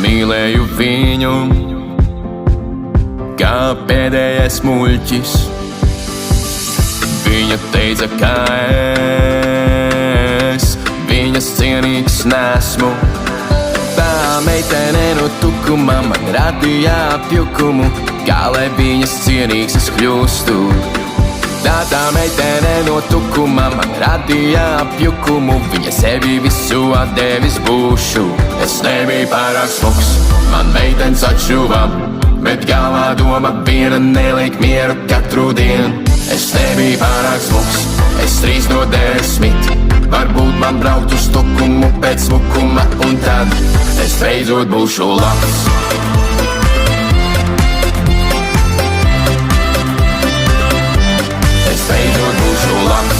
mīlēju viņu kā pēdējais muļķis. Viņa teica, ka es viņas cienīgs nesmu. Tā meitene no tukuma man radīja apjukumu, kā lai viņas cienīgs es kļūstu. Tā meitene no tukuma man radīja apjukumu, viņa sevi visu atdevis būšu. Es nebiju pārāk smuks, man meitenes atšuva, bet galvā doma viena neliek mieru katru dienu. Es nebiju pārāk smuks, es 3 no 10. Varbūt man braukt uz tukumu pēc smukuma, un tad es beidzot būšu labs. Es beidzot būšu labs.